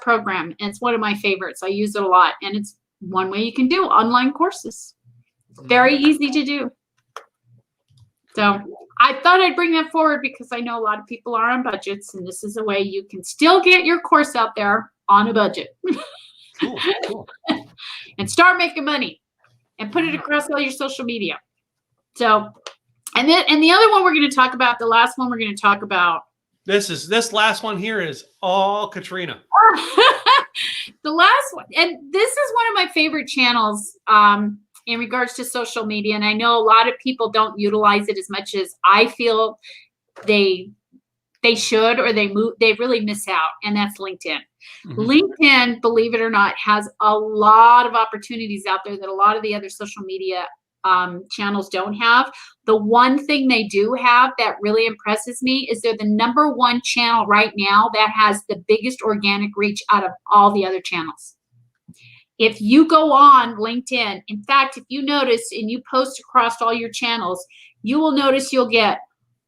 A: program, and it's one of my favorites. I use it a lot, and it's one way you can do online courses. It's very easy to do. So I thought I'd bring that forward because I know a lot of people are on budgets, and this is a way you can still get your course out there on a budget.
B: Cool.
A: And start making money and put it across all your social media. So, and the other one we're going to talk about, the last one we're going to talk about.
B: This last one here is all Katrina.
A: The last one, and this is one of my favorite channels in regards to social media. And I know a lot of people don't utilize it as much as I feel they should, or they really miss out. And that's LinkedIn. LinkedIn, believe it or not, has a lot of opportunities out there that a lot of the other social media channels don't have. The one thing they do have that really impresses me is they're the #1 channel right now that has the biggest organic reach out of all the other channels. If you go on LinkedIn, in fact, if you notice and you post across all your channels, you will notice you'll get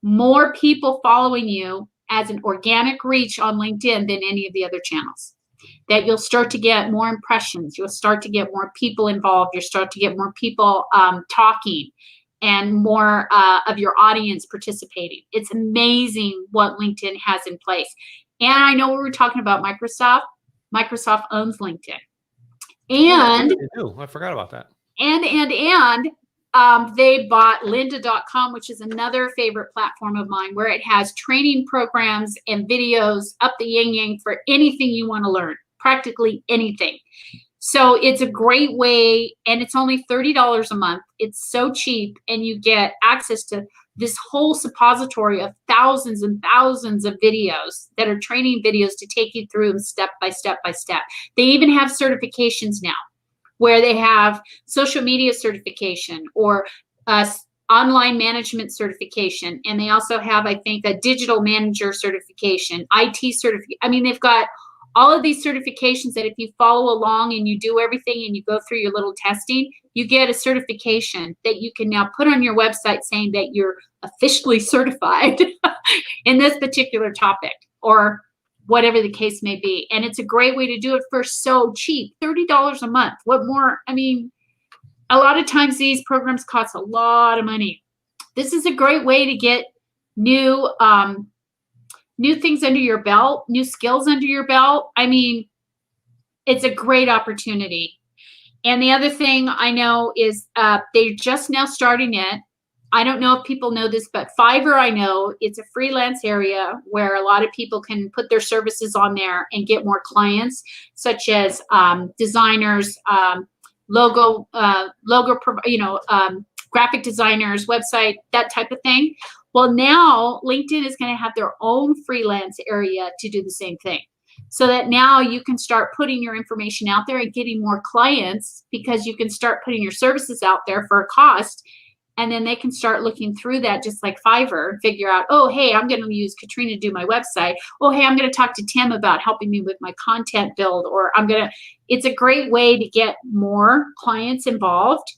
A: more people following you as an organic reach on LinkedIn than any of the other channels. That you'll start to get more impressions. You'll start to get more people involved. You'll start to get more people talking and more of your audience participating. It's amazing what LinkedIn has in place. And I know we were talking about Microsoft. Microsoft owns LinkedIn. And
B: they do. I forgot about that.
A: And they bought lynda.com, which is another favorite platform of mine, where it has training programs and videos up the yin-yang for anything you want to learn, practically anything. So it's a great way, and it's only $30 a month. It's so cheap, and you get access to this whole suppository of thousands and thousands of videos that are training videos to take you through step by step by step. They even have certifications now, where they have social media certification or online management certification. And they also have, I think, a digital manager certification, IT certification. I mean, they've got all of these certifications that if you follow along and you do everything and you go through your little testing, you get a certification that you can now put on your website saying that you're officially certified in this particular topic, or whatever the case may be. And it's a great way to do it for so cheap, $30 a month. What more? I mean, a lot of times these programs cost a lot of money. This is a great way to get new things under your belt, new skills under your belt. I mean, it's a great opportunity. And the other thing I know is they're just now starting it. I don't know if people know this, but Fiverr, I know it's a freelance area where a lot of people can put their services on there and get more clients, such as designers, graphic designers, website, that type of thing. Well, now LinkedIn is going to have their own freelance area to do the same thing. So that now you can start putting your information out there and getting more clients, because you can start putting your services out there for a cost. And then they can start looking through that, just like Fiverr, and figure out, oh, hey, I'm going to use Katrina to do my website. Oh, hey, I'm going to talk to Tim about helping me with my content build. Or it's a great way to get more clients involved.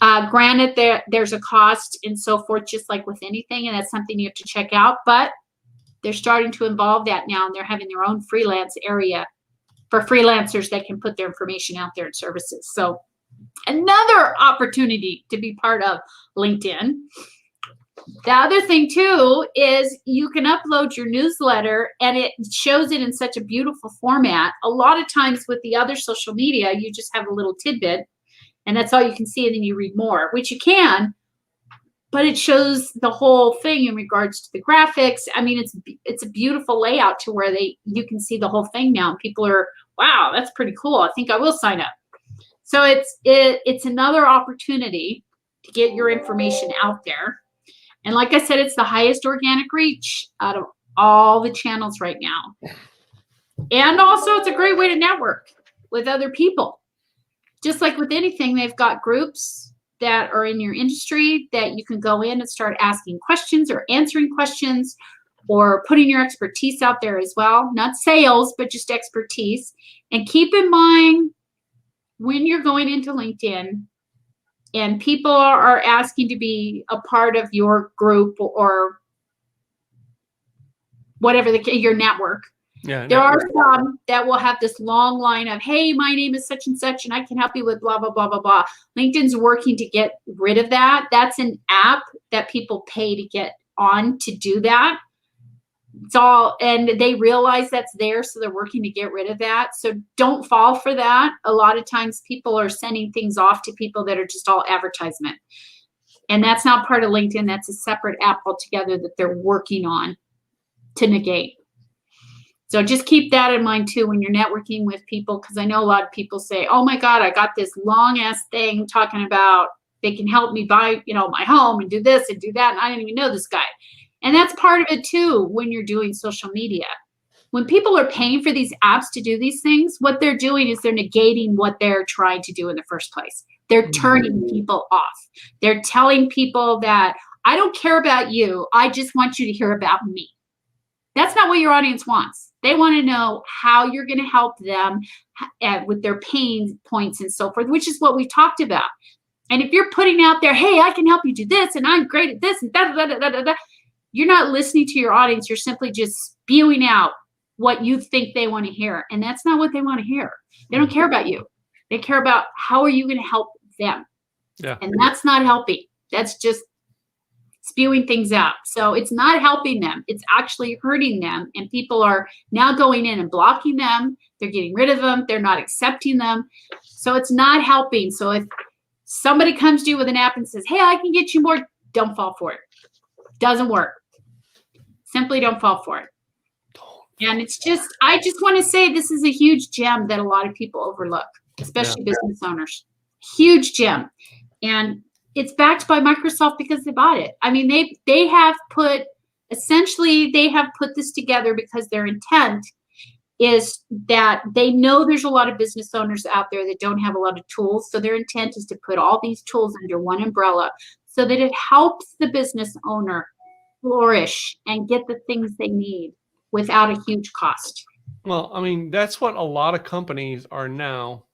A: Granted, there's a cost and so forth, just like with anything, and that's something you have to check out. But they're starting to involve that now, and they're having their own freelance area for freelancers that can put their information out there and services. So another opportunity to be part of LinkedIn. The other thing too is you can upload your newsletter, and it shows it in such a beautiful format. A lot of times with the other social media, you just have a little tidbit, and that's all you can see, and then you read more, which you can, but it shows the whole thing in regards to the graphics. I mean, it's a beautiful layout to where you can see the whole thing now, and people are, wow, that's pretty cool. I think I will sign up. So it's another opportunity to get your information out there. And like I said, it's the highest organic reach out of all the channels right now. And also it's a great way to network with other people. Just like with anything, they've got groups that are in your industry that you can go in and start asking questions or answering questions or putting your expertise out there as well. Not sales, but just expertise. And keep in mind when you're going into LinkedIn and people are asking to be a part of your group or whatever your network.
B: Yeah,
A: there are some that will have this long line of, hey, my name is such and such, and I can help you with blah, blah, blah, blah, blah. LinkedIn's working to get rid of that. That's an app that people pay to get on to do that. It's all, and they realize that's there, so they're working to get rid of that. So don't fall for that. A lot of times people are sending things off to people that are just all advertisement. And that's not part of LinkedIn. That's a separate app altogether that they're working on to negate. So just keep that in mind too when you're networking with people, because I know a lot of people say, oh my God, I got this long ass thing talking about they can help me buy, my home and do this and do that. And I didn't even know this guy. And that's part of it too when you're doing social media. When people are paying for these apps to do these things, what they're doing is they're negating what they're trying to do in the first place. They're turning people off. They're telling people that I don't care about you. I just want you to hear about me. That's not what your audience wants. They want to know how you're going to help them with their pain points and so forth, which is what we talked about. And if you're putting out there, hey, I can help you do this, and I'm great at this, and da da da da da da, you're not listening to your audience. You're simply just spewing out what you think they want to hear. And that's not what they want to hear. They don't care about you. They care about how are you going to help them.
B: Yeah.
A: And that's not helping. That's just spewing things out. So it's not helping them. It's actually hurting them. And people are now going in and blocking them. They're getting rid of them. They're not accepting them. So it's not helping. So if somebody comes to you with an app and says, hey, I can get you more, don't fall for it. Doesn't work. Simply don't fall for it. And it's just, I just want to say this is a huge gem that a lot of people overlook, especially business owners. Huge gem. And it's backed by Microsoft because they bought it. I mean, they have put this together because their intent is that they know there's a lot of business owners out there that don't have a lot of tools. So their intent is to put all these tools under one umbrella so that it helps the business owner flourish and get the things they need without a huge cost.
B: Well, I mean, that's what a lot of companies are now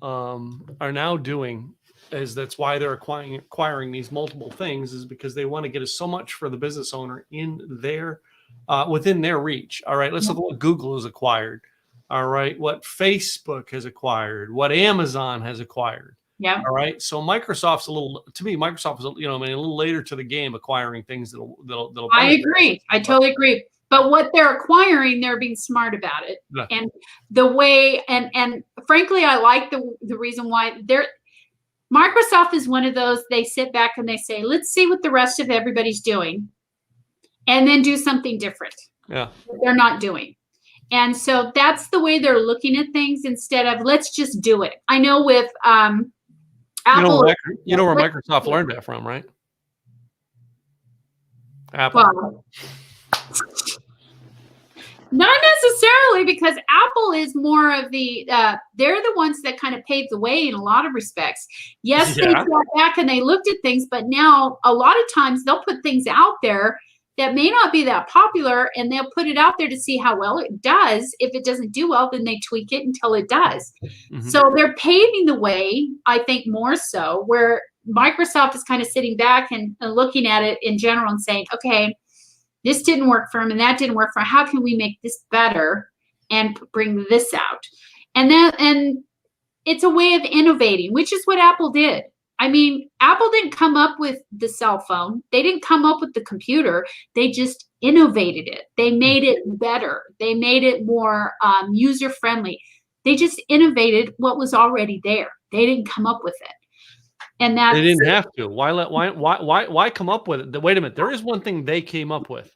B: doing. Is that's why they're acquiring these multiple things, is because they want to get so much for the business owner in their within their reach. All right, let's look at what Google has acquired. All right, what Facebook has acquired, what Amazon has acquired.
A: Yeah.
B: All right. So Microsoft's Microsoft is a little later to the game, acquiring things that'll.
A: I agree. I totally agree. But what they're acquiring, they're being smart about it.
B: Yeah.
A: And the way, and frankly, I like the reason why Microsoft is one of those, they sit back and they say, let's see what the rest of everybody's doing and then do something different.
B: Yeah.
A: They're not doing. And so that's the way they're looking at things instead of let's just do it. I know with Apple.
B: You know where Microsoft learned that from, right? Apple.
A: Well, not necessarily, because Apple is more of the, they're the ones that kind of paved the way in a lot of respects. Yes, they sat back and they looked at things, but now a lot of times they'll put things out there that may not be that popular, and they'll put it out there to see how well it does. If it doesn't do well, then they tweak it until it does. Mm-hmm. So they're paving the way, I think, more so, where Microsoft is kind of sitting back and looking at it in general and saying, okay, this didn't work for him and that didn't work for him. How can we make this better and bring this out? And it's a way of innovating, which is what Apple did. I mean, Apple didn't come up with the cell phone. They didn't come up with the computer. They just innovated it. They made it better. They made it more user-friendly. They just innovated what was already there. They didn't come up with it. And that
B: they didn't have to. Why come up with it? Wait a minute. There is one thing they came up with.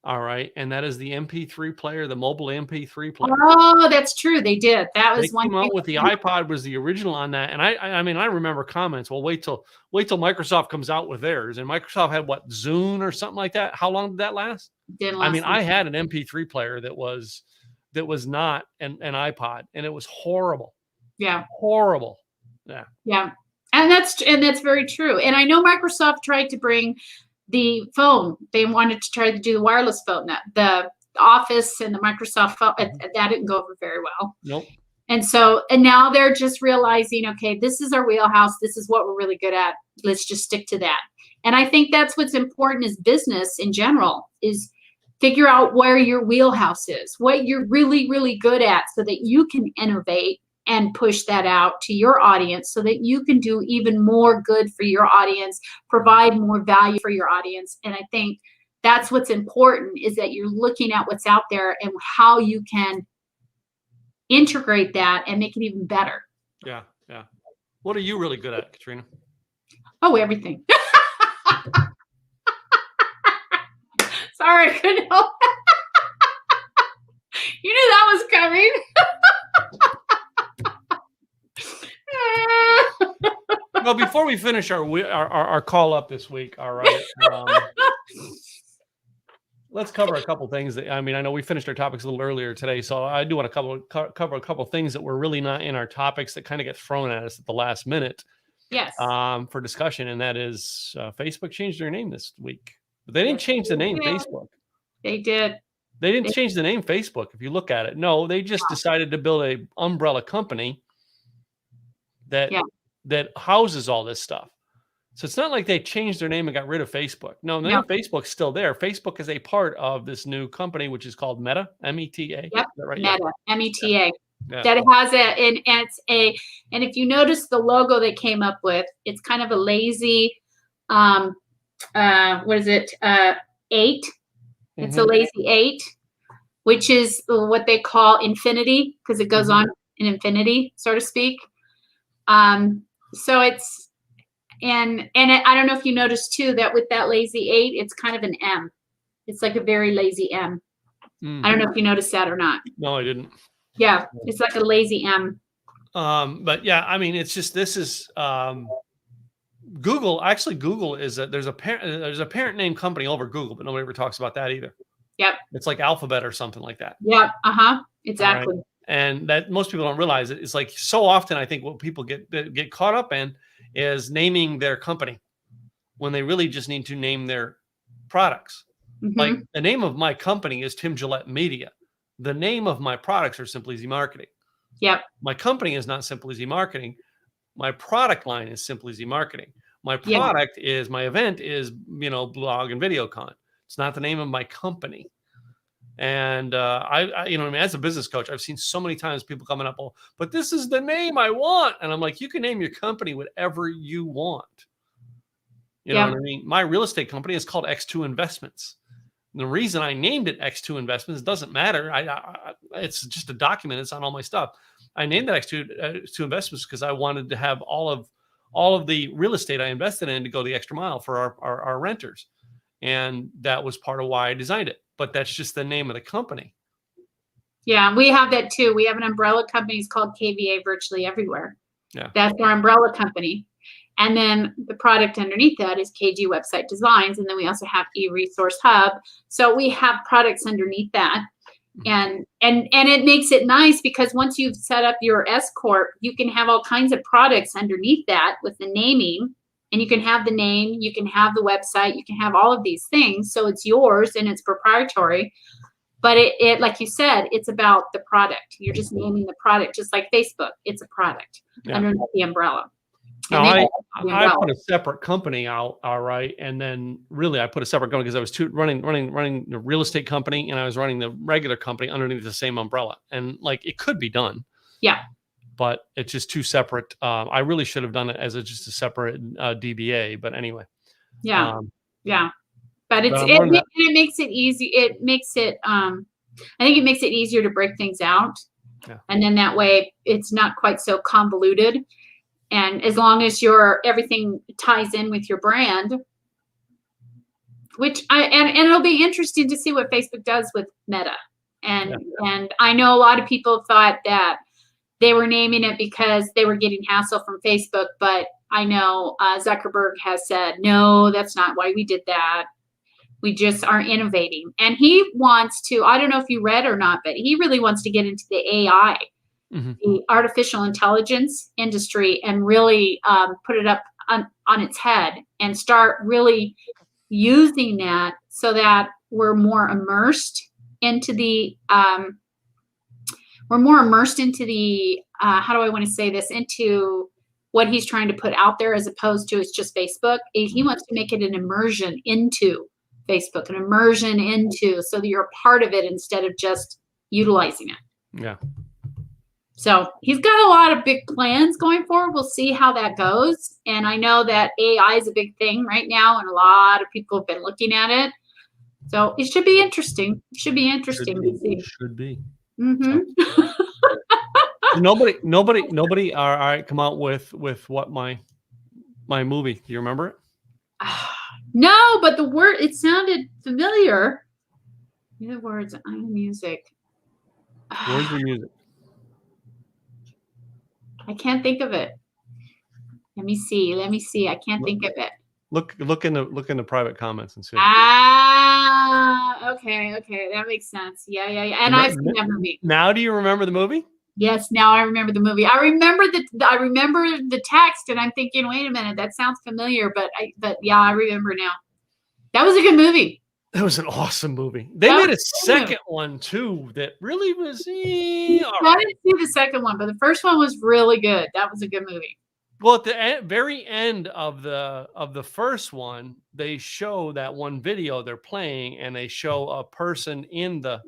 B: All right, and that is the MP3 player, the mobile MP3 player.
A: Oh, that's true. They did. That was one.
B: They came out with the iPod was the original on that, and I mean I remember comments. Well, wait till Microsoft comes out with theirs, and Microsoft had what, Zune or something like that. How long did that last?
A: Didn't last.
B: I mean, I had an MP3 player that was not an iPod, and it was horrible.
A: Yeah,
B: horrible.
A: Yeah. And that's very true. And I know Microsoft tried to bring the phone. They wanted to try to do the wireless phone, the Office and the Microsoft phone. That didn't go over very well.
B: Nope.
A: And now they're just realizing, okay, this is our wheelhouse. This is what we're really good at. Let's just stick to that. And I think that's what's important is business in general, is figure out where your wheelhouse is, what you're really, really good at, so that you can innovate and push that out to your audience so that you can do even more good for your audience, provide more value for your audience. And I think that's what's important, is that you're looking at what's out there and how you can integrate that and make it even better.
B: Yeah. Yeah. What are you really good at, Katrina?
A: Oh, everything. Sorry, I couldn't help. You knew that was coming.
B: Well, before we finish our call up this week, all right, let's cover a couple things. I know we finished our topics a little earlier today, so I do want to cover a couple things that were really not in our topics that kind of get thrown at us at the last minute.
A: Yes.
B: For discussion, and that is Facebook changed their name this week, but they didn't change the name Facebook.
A: They did.
B: They didn't change the name Facebook. If you look at it, no, they just decided to build a umbrella company that houses all this stuff. So it's not like they changed their name and got rid of Facebook. No, the name of Facebook's still there. Facebook is a part of this new company, which is called Meta, M-E-T-A.
A: Yep,
B: right?
A: Meta, M-E-T-A.
B: Yeah.
A: That it has and if you notice the logo they came up with, it's kind of a lazy, what is it? 8. It's a lazy 8, which is what they call infinity, because it goes on in infinity, so to speak. So it's, and I don't know if you noticed too, that with that lazy 8, it's kind of an M. It's like a very lazy M. I don't know if you noticed that or not.
B: No, I didn't.
A: Yeah, it's like a lazy M.
B: But yeah, it's just, this is Google. Actually, Google is there's a parent name company over Google, but nobody ever talks about that either.
A: Yep.
B: It's like Alphabet or something like that.
A: Yep. Exactly.
B: Right? And that most people don't realize it. It's like, so often I think what people get caught up in is naming their company when they really just need to name their products. Like, the name of my company is Tim Gillette Media. The name of my products are Simply Z Marketing.
A: Yep.
B: My company is not Simply Z Marketing. My product line is Simply Z Marketing. My product is, my event is, blog and video con. It's not the name of my company. And I as a business coach, I've seen so many times people coming up, oh, but this is the name I want. And I'm like, you can name your company whatever you want. You know what I mean? My real estate company is called X2 Investments. And the reason I named it X2 Investments doesn't matter. It's just a document. It's on all my stuff. I named it X2 Investments because I wanted to have all of the real estate I invested in to go the extra mile for our renters. And that was part of why I designed it. But that's just the name of the company.
A: Yeah, we have that too. We have an umbrella company. It's called KVA Virtually Everywhere.
B: Yeah.
A: That's our umbrella company. And then the product underneath that is KG Website Designs. And then we also have eResource Hub. So we have products underneath that. And it makes it nice because once you've set up your S Corp, you can have all kinds of products underneath that with the naming. And you can have the name, you can have the website, you can have all of these things. So it's yours and it's proprietary. But it like you said, it's about the product. You're just naming the product, just like Facebook. It's a product underneath the umbrella.
B: Now, I put a separate company out, all right, and then really I put a separate company because I was running the real estate company and I was running the regular company underneath the same umbrella, and like it could be done, but it's just two separate. I really should have done it as just a separate DBA, but anyway,
A: but it makes it easy. It makes it I think it makes it easier to break things out, and then that way it's not quite so convoluted. And as long as everything ties in with your brand, which and it'll be interesting to see what Facebook does with Meta. And I know a lot of people thought that they were naming it because they were getting hassle from Facebook, but I know Zuckerberg has said, no, that's not why we did that. We just are innovating. And he wants to, I don't know if you read or not, but he really wants to get into the AI the artificial intelligence industry and really put it up on its head and start really using that so that we're more immersed into the how do I want to say this, into what he's trying to put out there, as opposed to it's just Facebook. He wants to make it an immersion into Facebook, an immersion into, so that you're a part of it instead of just utilizing it.
B: Yeah.
A: So he's got a lot of big plans going forward. We'll see how that goes. And I know that AI is a big thing right now, and a lot of people have been looking at it. So it should be interesting. Should be interesting to see.
B: Should be.
A: Mm-hmm.
B: So, nobody. All right, come out with what my movie. Do you remember it?
A: No, but the word, it sounded familiar. The words on music.
B: Words and music.
A: I can't think of it. Let me see. I can't think of it.
B: Look in the private comments and see.
A: Okay. That makes sense. Yeah. And I've seen that movie.
B: Now, do you remember the movie?
A: Yes, now I remember the movie. I remember the text, and I'm thinking, wait a minute, that sounds familiar. But yeah, I remember now. That was a good movie.
B: That was an awesome movie. They made a second one too that really was. I
A: didn't see the second one, but the first one was really good. That was a good movie.
B: Well, at the very end of the first one, they show that one video they're playing, and they show a person in the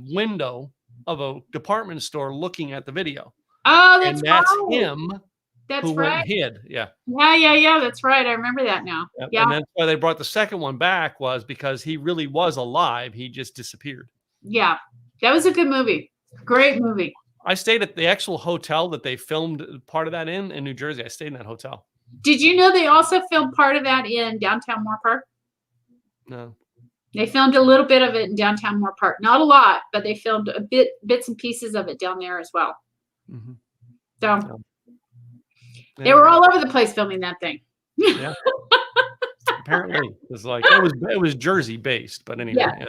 B: window of a department store looking at the video.
A: Oh, that's
B: him.
A: That's
B: who
A: right.
B: Went and hid. Yeah.
A: Yeah. That's right. I remember that now.
B: Yep.
A: Yeah.
B: And that's why they brought the second one back, was because he really was alive. He just disappeared.
A: Yeah. That was a good movie. Great movie.
B: I stayed at the actual hotel that they filmed part of that in New Jersey. I stayed in that hotel.
A: Did you know they also filmed part of that in downtown Moore Park?
B: No.
A: They filmed a little bit of it in downtown Moore Park. Not a lot, but they filmed bits and pieces of it down there as well. Mm-hmm. So they were all over the place filming that thing.
B: Yeah. Apparently, it was it was Jersey based, but anyway.
A: Yeah.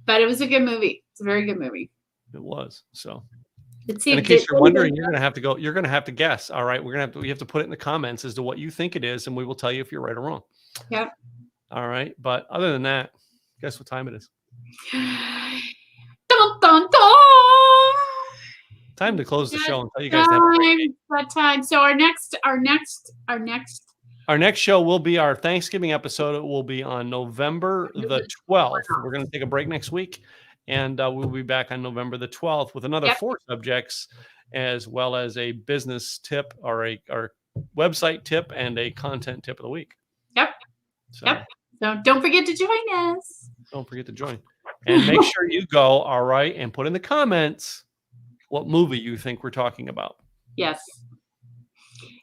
A: But it was a good movie. It's a very good movie.
B: It was. So.
A: And
B: in case you're wondering, you're gonna have to guess. All right, we have to put it in the comments as to what you think it is, and we will tell you if you're right or wrong.
A: Yep.
B: All right, but other than that, guess what time it is?
A: Dun, dun, dun.
B: Time to close the show and tell you guys that
A: time. So our next
B: show will be our Thanksgiving episode. It will be on November the 12th. We're going to take a break next week, and we'll be back on November the 12th with another 4 subjects, as well as a business tip or our website tip and a content tip of the week.
A: Yep. So don't forget to join us.
B: Don't forget to join. And make sure you go, all right, and put in the comments what movie you think we're talking about.
A: Yes.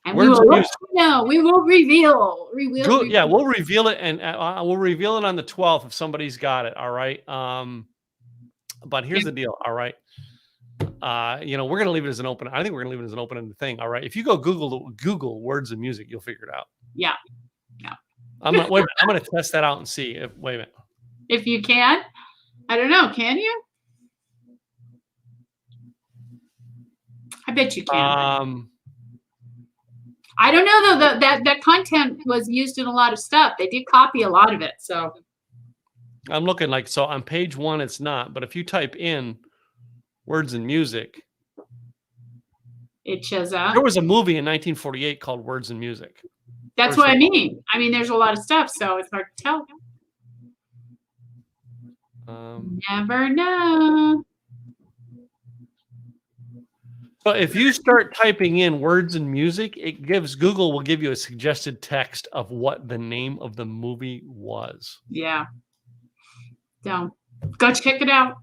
A: And we will reveal.
B: Yeah, we'll reveal it, and we'll reveal it on the 12th if somebody's got it, all right? But here's the deal, all right? We're going to leave it as an open. I think we're going to leave it as an open-ended thing, all right? If you go Google words and music, you'll figure it out.
A: Yeah.
B: I'm going to test that out and see. Wait a minute.
A: If you can. I don't know. Can you? I bet you can. I don't know though. That content was used in a lot of stuff. They did copy a lot of it. So
B: I'm looking so on page 1, it's not. But if you type in words and music,
A: it shows up.
B: There was a movie in 1948 called Words and Music.
A: That's what I mean. There's a lot of stuff, so it's hard to tell. Never know.
B: So if you start typing in words and music, Google will give you a suggested text of what the name of the movie was.
A: Yeah. So go check it out.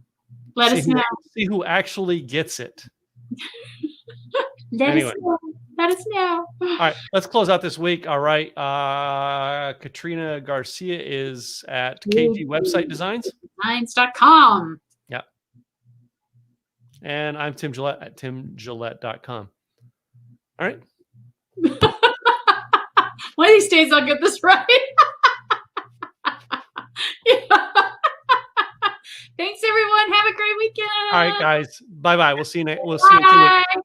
A: Let us know.
B: See who actually gets it.
A: Let us know.
B: All right, let's close out this week. All right. Katrina Garcia is at KG Website Designs.
A: Designs.com.
B: Yeah. And I'm Tim Gillette at timgillette.com. All right.
A: One of these days I'll get this right. Thanks, everyone. Have a great weekend.
B: All right, guys. Bye bye. We'll see you next. We'll see you in 2 weeks.
A: Bye.